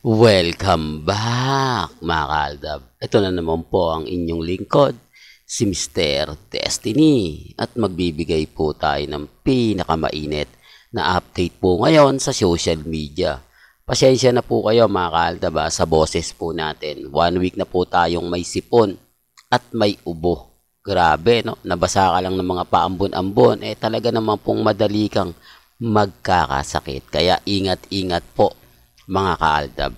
Welcome back mga kaaldab. Ito na naman po ang inyong lingkod, si Mr. Destiny. At magbibigay po tayo ng pinakamainit na update po ngayon sa social media. Pasensya na po kayo mga kaaldab sa boses po natin. 1 week na po tayong may sipon at may ubo. Grabe, no? Nabasa ka lang ng mga paambon-ambon, talaga naman pong madali kang magkakasakit. Kaya ingat-ingat po mga kaaldab.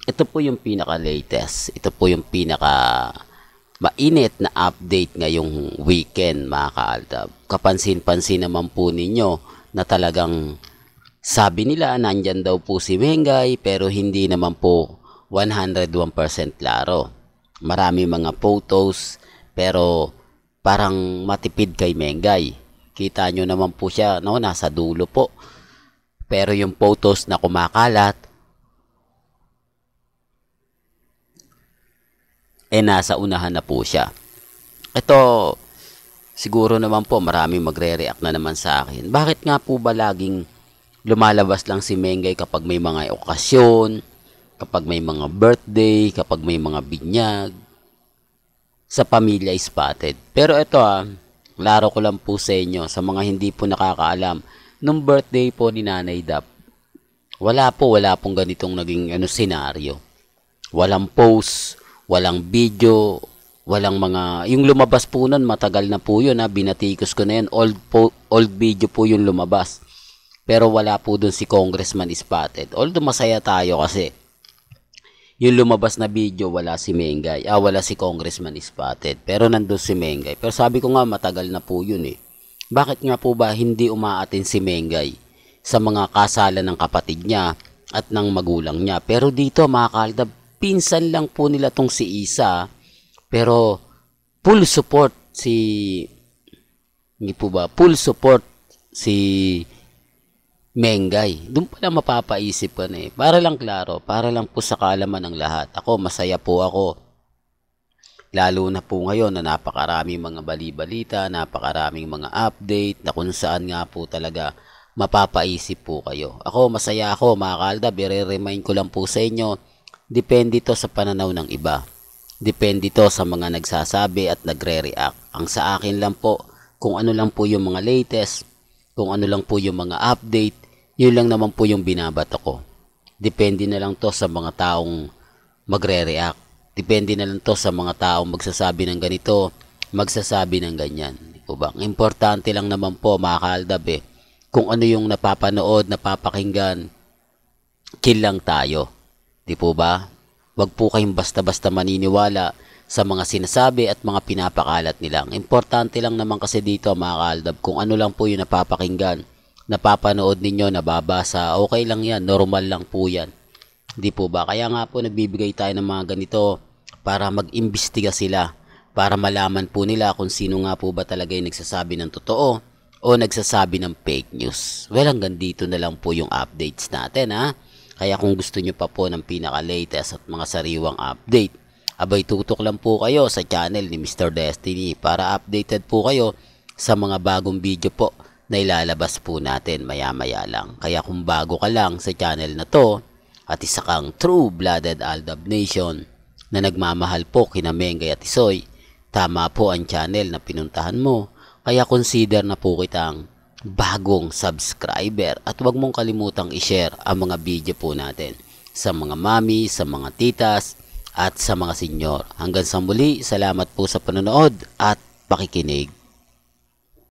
Ito po yung pinaka-latest. Ito po yung pinaka-mainit na update ngayong weekend mga kaaldab. Kapansin-pansin naman po ninyo na talagang sabi nila nandyan daw po si Mengay pero hindi naman po 101% klaro. Marami mga photos pero parang matipid kay Mengay. Kita nyo naman po siya, no, nasa dulo po. Pero yung photos na kumakalat, nasa unahan na po siya. Ito, siguro naman po maraming magre-react na naman sa akin. Bakit nga po ba laging lumalabas lang si Mengay kapag may mga okasyon, kapag may mga birthday, kapag may mga binyag, sa Pamilya Spotted? Pero ito laro ko lang po sa inyo, sa mga hindi po nakakaalam, nung birthday po ni Nanay Dap, wala pong ganitong naging senaryo. Walang post, walang video, walang mga, yung lumabas po nun, matagal na po yun binatikos ko na yun, old video po yung lumabas. Pero wala po dun si Congressman Spotted. Although masaya tayo kasi, yung lumabas na video, wala si Mengay, wala si Congressman Spotted. Pero nandun si Mengay. Pero sabi ko nga, matagal na po yun Bakit nga po ba hindi umaatin si Mengay sa mga kasalan ng kapatid niya at ng magulang niya? Pero dito mga kaaldab, pinsan lang po nila tong si Isa. Pero full support si Mengay. Doon pala mapapaisip ka na Para lang klaro, para lang po sa kaalaman ng lahat. Ako, masaya po ako. Lalo na po ngayon na napakaraming mga bali-balita, napakaraming mga update na kung saan nga po talaga mapapaisip po kayo. Ako, masaya ako mga kaaldab. I-remind ko lang po sa inyo, depende to sa pananaw ng iba. Depende to sa mga nagsasabi at nagre-react. Ang sa akin lang po, kung ano lang po yung mga latest, kung ano lang po yung mga update, yun lang naman po yung binabato ko. Depende na lang to sa mga taong magre-react. Depende na lang to sa mga taong magsasabi ng ganito, magsasabi ng ganyan. Ang importante lang naman po mga kaaldab kung ano yung napapanood, napapakinggan, chill lang tayo. Di po ba? Wag po kayong basta-basta maniniwala sa mga sinasabi at mga pinapakalat nila. Importante lang naman kasi dito mga kaaldab, kung ano lang po yung napapakinggan, napapanood ninyo, nababasa, okay lang yan, normal lang po yan. Di po ba? Kaya nga po nagbibigay tayo ng mga ganito para mag-imbestiga sila, para malaman po nila kung sino nga po ba talaga yung nagsasabi ng totoo o nagsasabi ng fake news. Well, hanggang dito na lang po yung updates natin Kaya kung gusto nyo pa po ng pinaka-latest at mga sariwang update, abay tutok lang po kayo sa channel ni Mr. Destiny para updated po kayo sa mga bagong video po na ilalabas po natin maya-maya lang. Kaya kung bago ka lang sa channel na to at isa kang true-blooded Aldab Nation na nagmamahal po kina Mengay at Isoy, tama po ang channel na pinuntahan mo. Kaya consider na po kitang bagong subscriber at huwag mong kalimutang i-share ang mga video po natin sa mga mami, sa mga titas at sa mga senyor. Hanggang sa muli, salamat po sa panonood at pakikinig.